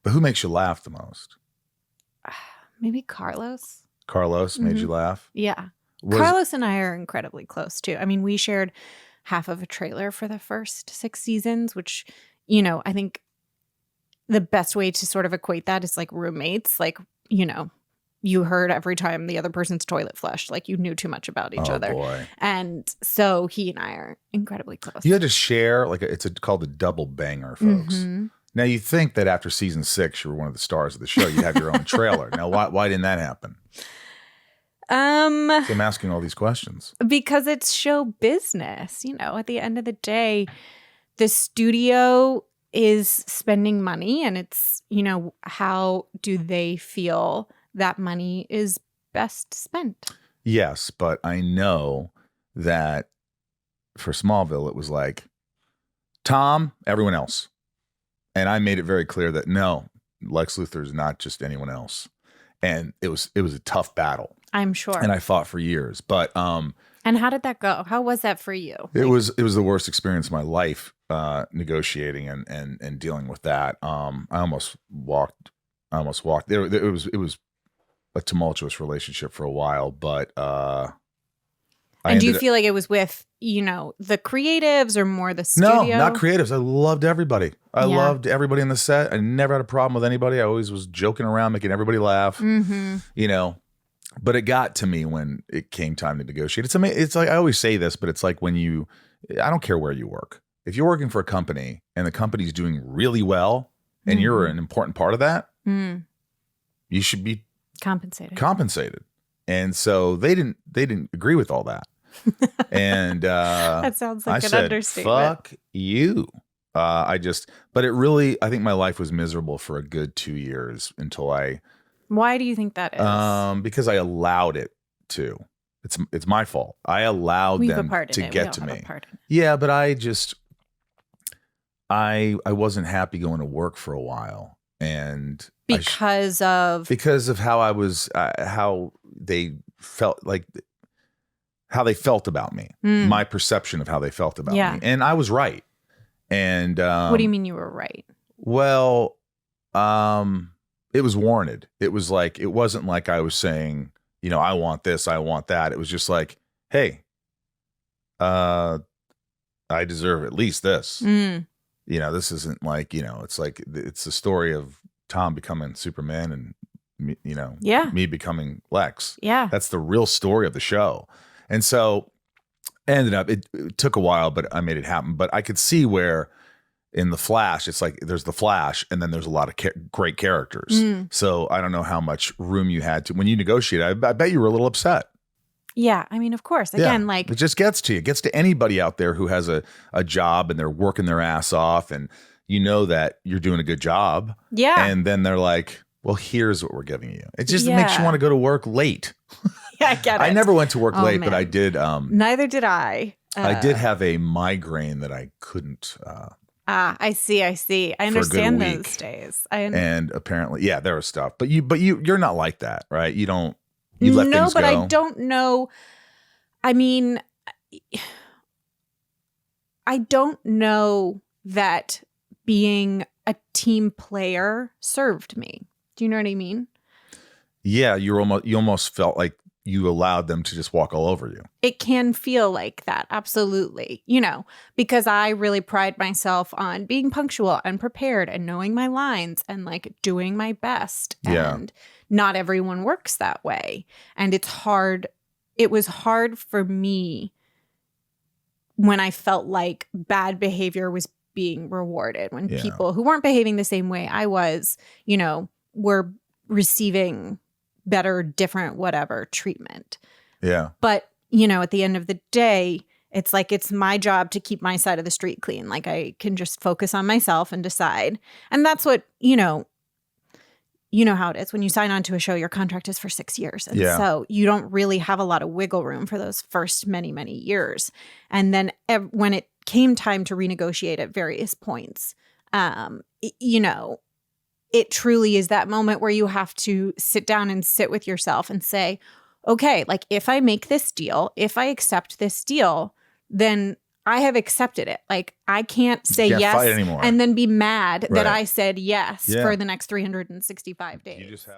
But who makes you laugh the most? Maybe Carlos. Carlos made you laugh? Yeah. Carlos and I are incredibly close too. I mean, we shared half of a trailer for the first 6 seasons, which, you know, I think the best way to sort of equate that is like roommates. Like, you know, you heard every time the other person's toilet flushed, like you knew too much about each other. Boy. And so he and I are incredibly close. You had to share, like, called a double banger, folks. Now, you think that after season 6, you were one of the stars of the show. You'd have your own trailer. Now, why didn't that happen? So I'm asking all these questions. Because it's show business. You know, at the end of the day, the studio is spending money, and it's, you know, how do they feel that money is best spent? Yes, but I know that for Smallville, it was like, Tom, everyone else. And I made it very clear that no, Lex Luthor is not just anyone else. And it was a tough battle. I'm sure. And I fought for years. But and how did that go? How was that for you? It was the worst experience of my life, negotiating and dealing with that. I almost walked. It was a tumultuous relationship for a while, but and do you feel like it was with, you know, the creatives or more the studio? No, not creatives. I loved everybody. I loved everybody on the set. I never had a problem with anybody. I always was joking around, making everybody laugh. You know, but it got to me when it came time to negotiate. It's like, I always say this, but it's like I don't care where you work. If you're working for a company and the company's doing really well and you're an important part of that, you should be compensated. And so they didn't agree with all that. And that sounds like an understatement. Fuck you. But it really, I think my life was miserable for a good 2 years until Why do you think that is? Because I allowed it to. It's my fault. I allowed them to get to me. Yeah, but I wasn't happy going to work for a while, and because of how I was, how they felt about me, my perception of how they felt about me, and I was right. And what do you mean you were right? Well, it was warranted. It was like, it wasn't like I was saying, you know, I want this, I want that. It was just like, hey, I deserve at least this. You know, this isn't like, you know, it's like, it's the story of Tom becoming Superman and me, you know, me becoming Lex. Yeah. That's the real story of the show. And so ended up, it took a while, but I made it happen. But I could see where in the Flash, it's like there's the Flash and then there's a lot of great characters. So I don't know how much room you had to, when you negotiated, I bet you were a little upset. Yeah. I mean, of course, again, it just gets to you. It gets to anybody out there who has a job and they're working their ass off and you know that you're doing a good job. Yeah. And then they're like, well, here's what we're giving you. It just makes you want to go to work late. Yeah, I get it. I never went to work late, but I did. Neither did I. I did have a migraine that I couldn't. I see. I understand those days. And apparently, there was stuff. But you're not like that, right? You don't. You let things go. No, but I don't know. I mean, I don't know that being a team player served me. Do you know what I mean? Yeah, you almost felt like you allowed them to just walk all over you. It can feel like that. Absolutely. You know, because I really pride myself on being punctual and prepared and knowing my lines and like doing my best. And not everyone works that way. And it's hard. It was hard for me when I felt like bad behavior was being rewarded, when people who weren't behaving the same way I was, you know, were receiving better, different, whatever treatment. Yeah. But, you know, at the end of the day, it's like, it's my job to keep my side of the street clean. Like I can just focus on myself and decide. And that's what, you know how it is. When you sign on to a show, your contract is for 6 years. And so you don't really have a lot of wiggle room for those first many, many years. And then when it came time to renegotiate at various points, you know, it truly is that moment where you have to sit down and sit with yourself and say, okay, like if I make this deal, if I accept this deal, then I have accepted it. Like, I can't say can't yes fight anymore. and then be mad that Right. I said yes Yeah. for the next 365 days. You just have